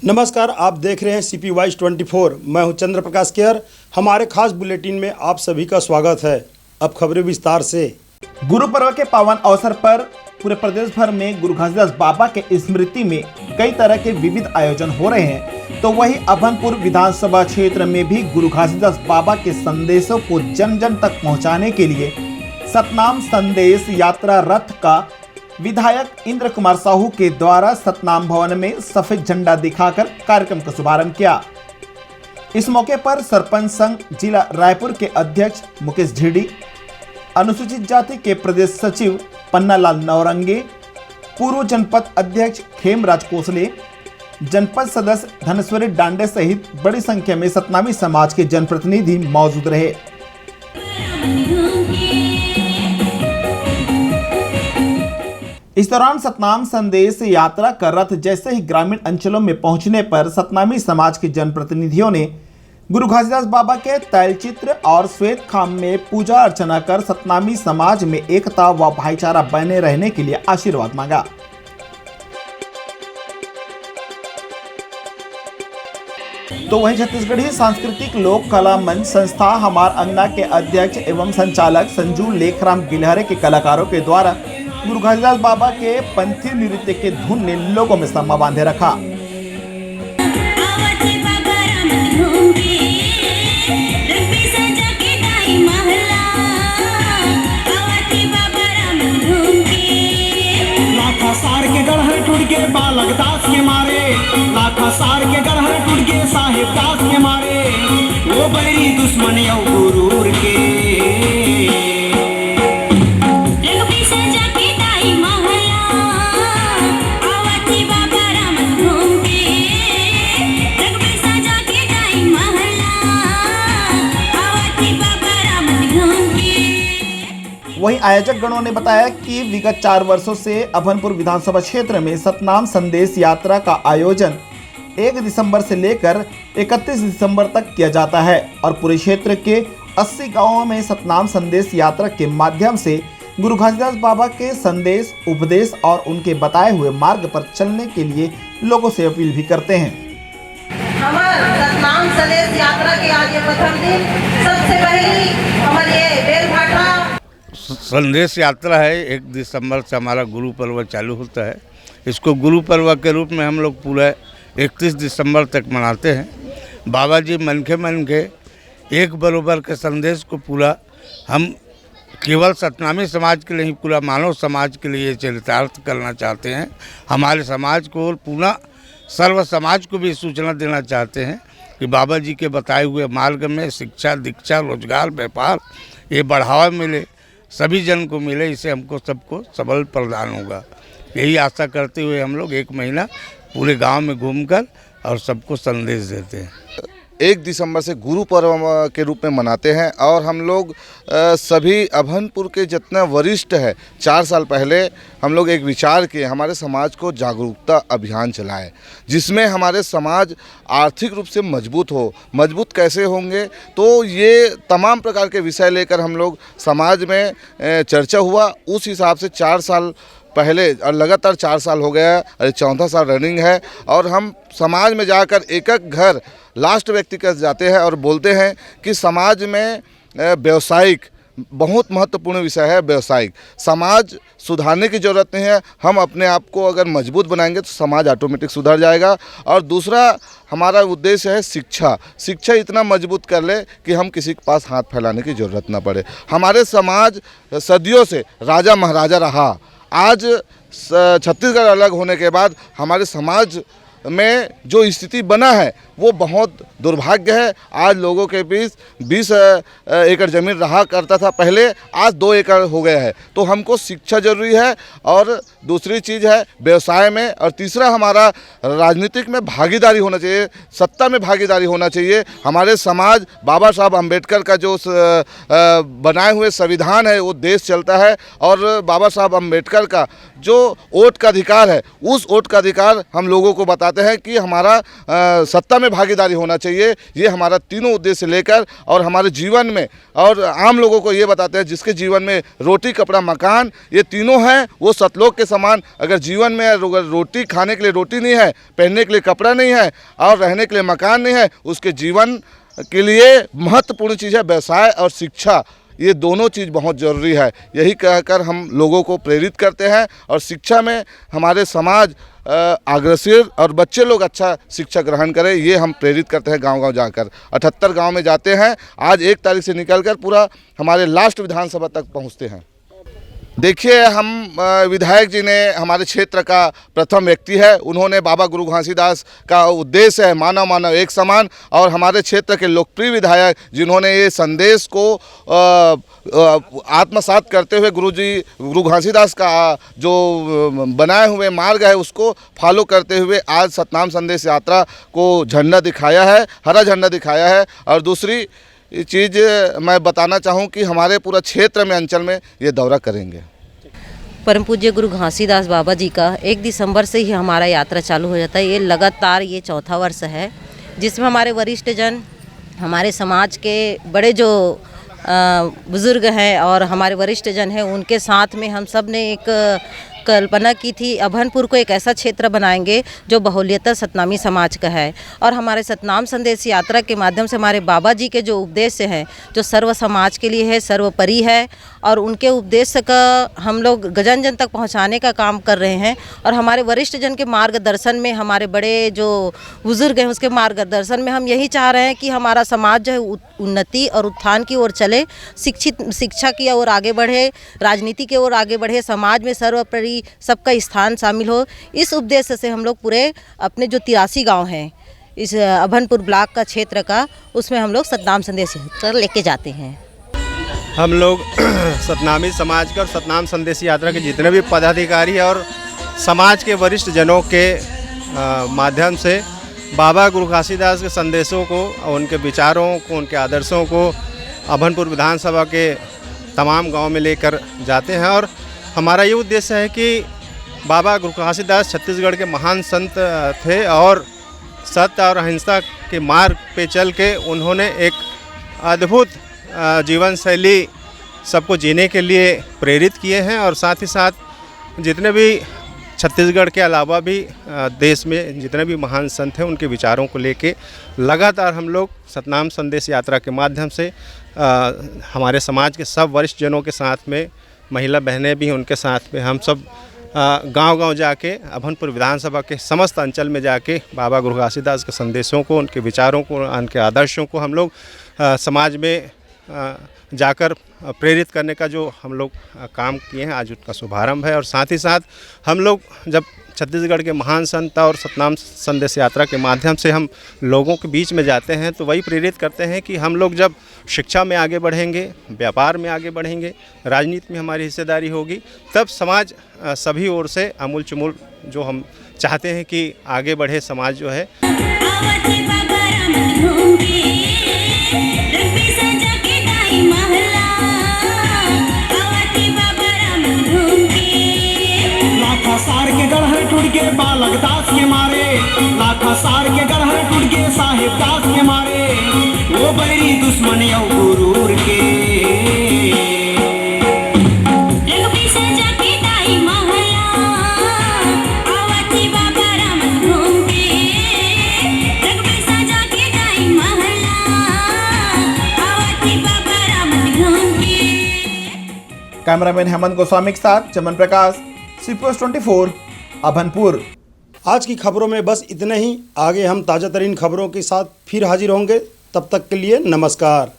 नमस्कार, आप देख रहे हैं सीपी वाइज 24। मैं हूं चंद्र प्रकाश केयर। हमारे खास बुलेटिन में आप सभी का स्वागत है। अब खबरें विस्तार से। गुरु पर्व के पावन अवसर पर पूरे प्रदेश भर में गुरु घासीदास बाबा के स्मृति में कई तरह के विविध आयोजन हो रहे हैं, तो वहीं अभनपुर विधानसभा क्षेत्र में भी गुरु घासीदास बाबा के संदेशों को जन जन तक पहुंचाने के लिए सतनाम संदेश यात्रा रथ का विधायक इंद्र कुमार साहू के द्वारा सतनाम भवन में सफेद झंडा दिखाकर कार्यक्रम का शुभारंभ किया। इस मौके पर सरपंच संघ जिला रायपुर के अध्यक्ष मुकेश झिड़ी, अनुसूचित जाति के प्रदेश सचिव पन्नालाल नौरंगे, पूर्व जनपद अध्यक्ष खेमराज कोसले, जनपद सदस्य धनेश्वरी डांडे सहित बड़ी संख्या में सतनामी समाज के जनप्रतिनिधि मौजूद रहे। इस दौरान सतनाम संदेश यात्रा का रथ जैसे ही ग्रामीण अंचलों में पहुंचने पर सतनामी समाज के जनप्रतिनिधियों ने गुरु घासीदास बाबा के तैलचित्र और श्वेत खाम में पूजा अर्चना कर सतनामी समाज में एकता व भाईचारा बने रहने के लिए आशीर्वाद मांगा। तो वहीं छत्तीसगढ़ी सांस्कृतिक लोक कला मंच संस्था हमार अंगना के अध्यक्ष एवं संचालक संजू लेखराम गिलहरे के कलाकारों के द्वारा गुरु घासीदास बाबा के पंथी नृत्य के धुन ने लोगों में समा बांधे रखा। लाखा सार के गढ़हर टूट के बालक दास के मारे, लाखा सार के गढ़हर टूट के साहेब दास के मारे, वो बैरी दुश्मन यौ गुरूर के वहीं आयोजक गणों ने बताया कि विगत 4 वर्षों से अभनपुर विधानसभा क्षेत्र में सतनाम संदेश यात्रा का आयोजन 1 दिसंबर से लेकर 31 दिसंबर तक किया जाता है और पूरे क्षेत्र के 80 गांवों में सतनाम संदेश यात्रा के माध्यम से गुरु घासीदास बाबा के संदेश, उपदेश और उनके बताए हुए मार्ग पर चलने के लिए लोगों से अपील भी करते हैं। हमारे सतनाम संदेश यात्रा के आज ये प्रथम दिन सबसे पहली हमारे बेलभाटा संदेश यात्रा है। 1 दिसंबर से हमारा गुरु पर्व चालू होता है। इसको गुरु पर्व के रूप में हम लोग पूरा 31 दिसंबर तक मनाते हैं। बाबा जी मन के एक बरोबर के संदेश को पूरा हम केवल सतनामी समाज के लिए ही, पूरा मानव समाज के लिए चरितार्थ करना चाहते हैं। हमारे समाज को और पूरा सर्व समाज को भी सूचना देना चाहते हैं कि बाबा जी के बताए हुए मार्ग में शिक्षा, दीक्षा, रोजगार, व्यापार ये बढ़ावा मिले, सभी जन को मिले, इससे हमको सबको सबल प्रदान होगा। यही आशा करते हुए हम लोग 1 महीना पूरे गांव में घूमकर और सबको संदेश देते हैं। 1 दिसंबर से गुरु पर्व के रूप में मनाते हैं और हम लोग सभी अभनपुर के जितना वरिष्ठ है, 4 साल पहले हम लोग एक विचार किए, हमारे समाज को जागरूकता अभियान चलाए, जिसमें हमारे समाज आर्थिक रूप से मजबूत हो। मजबूत कैसे होंगे, तो ये तमाम प्रकार के विषय लेकर हम लोग समाज में चर्चा हुआ। उस हिसाब से 4 साल पहले और लगातार 4 साल हो गया, अरे 14वां साल रनिंग है और हम समाज में जाकर एक घर लास्ट व्यक्ति के जाते हैं और बोलते हैं कि समाज में व्यवसायिक बहुत महत्वपूर्ण विषय है। व्यवसायिक समाज सुधारने की ज़रूरत नहीं है। हम अपने आप को अगर मजबूत बनाएंगे तो समाज ऑटोमेटिक सुधर जाएगा। और दूसरा हमारा उद्देश्य है शिक्षा। शिक्षा इतना मजबूत कर ले कि हम किसी के पास हाथ फैलाने की ज़रूरत ना पड़े। हमारे समाज सदियों से राजा महाराजा रहा। आज छत्तीसगढ़ अलग होने के बाद हमारे समाज में जो स्थिति बना है वो बहुत दुर्भाग्य है। आज लोगों के बीच 20 एकड़ ज़मीन रहा करता था पहले, आज 2 एकड़ हो गया है। तो हमको शिक्षा जरूरी है और दूसरी चीज़ है व्यवसाय में, और तीसरा हमारा राजनीतिक में भागीदारी होना चाहिए, सत्ता में भागीदारी होना चाहिए। हमारे समाज बाबा साहब अम्बेडकर का जो बनाए हुए संविधान है वो देश चलता है, और बाबा साहब अम्बेडकर का जो वोट का अधिकार है उस वोट का अधिकार हम लोगों को बताते हैं कि हमारा सत्ता में भागीदारी होना चाहिए। ये हमारा तीनों उद्देश्य लेकर और हमारे जीवन में और आम लोगों को ये बताते हैं जिसके जीवन में रोटी कपड़ा मकान ये तीनों हैं वो सतलोक के समान। अगर जीवन में रोटी खाने के लिए रोटी नहीं है, पहनने के लिए कपड़ा नहीं है और रहने के लिए मकान नहीं है, उसके जीवन के लिए महत्वपूर्ण चीज़ है व्यवसाय और शिक्षा। ये दोनों चीज़ बहुत ज़रूरी है। यही कहकर हम लोगों को प्रेरित करते हैं और शिक्षा में हमारे समाज अग्रसर और बच्चे लोग अच्छा शिक्षा ग्रहण करें, ये हम प्रेरित करते हैं। गांव-गांव जाकर 78 गांव में जाते हैं। आज 1 तारीख से निकलकर पूरा हमारे लास्ट विधानसभा तक पहुंचते हैं। देखिए, हम विधायक जी ने हमारे क्षेत्र का प्रथम व्यक्ति है। उन्होंने बाबा गुरु घासीदास का उद्देश्य है मानव मानव एक समान, और हमारे क्षेत्र के लोकप्रिय विधायक जिन्होंने ये संदेश को आत्मसात करते हुए गुरु घासीदास का जो बनाए हुए मार्ग है उसको फॉलो करते हुए आज सतनाम संदेश यात्रा को झंडा दिखाया है, हरा झंडा दिखाया है। और दूसरी चीज़ मैं बताना चाहूँ कि हमारे पूरा क्षेत्र में अंचल में ये दौरा करेंगे। परम पूज्य गुरु घासीदास बाबा जी का 1 दिसंबर से ही हमारा यात्रा चालू हो जाता है। ये लगातार ये 4था वर्ष है जिसमें हमारे वरिष्ठ जन, हमारे समाज के बड़े जो बुज़ुर्ग हैं और हमारे वरिष्ठ जन हैं, उनके साथ में हम सब ने एक कल्पना की थी अभनपुर को एक ऐसा क्षेत्र बनाएंगे जो बहुल्यता सतनामी समाज का है। और हमारे सतनाम संदेश यात्रा के माध्यम से हमारे बाबा जी के जो उपदेश हैं जो सर्व समाज के लिए है, सर्वोपरि है, और उनके उपदेश का हम लोग जन जन तक पहुंचाने का काम कर रहे हैं। और हमारे वरिष्ठ जन के मार्गदर्शन में, हमारे बड़े जो बुज़ुर्ग हैं उसके मार्गदर्शन में हम यही चाह रहे हैं कि हमारा समाज जो है उन्नति और उत्थान की ओर चले, शिक्षा की ओर आगे बढ़े, राजनीति की ओर आगे बढ़े, समाज में सर्वोपरि सबका स्थान शामिल हो। इस उद्देश्य से हम लोग पूरे अपने जो 83 गांव हैं इस अभनपुर ब्लॉक का क्षेत्र का, उसमें हम लोग सतनाम संदेश यात्रा लेके जाते हैं। हम लोग सतनामी समाज का और सतनाम संदेश यात्रा के जितने भी पदाधिकारी और समाज के वरिष्ठ जनों के माध्यम से बाबा गुरु घासीदास के संदेशों को, उनके विचारों को, उनके आदर्शों को अभनपुर विधानसभा के तमाम गांव में लेकर जाते हैं। और हमारा ये उद्देश्य है कि बाबा गुरु घासीदास छत्तीसगढ़ के महान संत थे और सत्य और अहिंसा के मार्ग पे चल के उन्होंने एक अद्भुत जीवन शैली सबको जीने के लिए प्रेरित किए हैं। और साथ ही साथ जितने भी छत्तीसगढ़ के अलावा भी देश में जितने भी महान संत हैं उनके विचारों को लेके लगातार हम लोग सतनाम संदेश यात्रा के माध्यम से हमारे समाज के सब वरिष्ठ जनों के साथ में, महिला बहनें भी उनके साथ में, हम सब गांव-गांव जाके अभनपुर विधानसभा के समस्त अंचल में जाके बाबा गुरु घासीदास के संदेशों को, उनके विचारों को, उनके आदर्शों को हम लोग समाज में जाकर प्रेरित करने का जो हम लोग काम किए हैं, आज उसका शुभारंभ है। और साथ ही साथ हम लोग जब छत्तीसगढ़ के महान संत और सतनाम संदेश यात्रा के माध्यम से हम लोगों के बीच में जाते हैं तो वही प्रेरित करते हैं कि हम लोग जब शिक्षा में आगे बढ़ेंगे, व्यापार में आगे बढ़ेंगे, राजनीति में हमारी हिस्सेदारी होगी, तब समाज सभी ओर से अमूल चमूल जो हम चाहते हैं कि आगे बढ़े समाज जो है। लाखा सार के गढ़ टूट के बालक दास के मारे, लाखा सार के गढ़ टूट के साहेब दास के मारे, वो बैरी दुश्मन यौ गुरूर के। कैमरामैन हेमंत गोस्वामी के साथ चमन प्रकाश, CPOS24 अभनपुर। आज की खबरों में बस इतने ही। आगे हम ताज़ा तरीन खबरों के साथ फिर हाजिर होंगे। तब तक के लिए नमस्कार।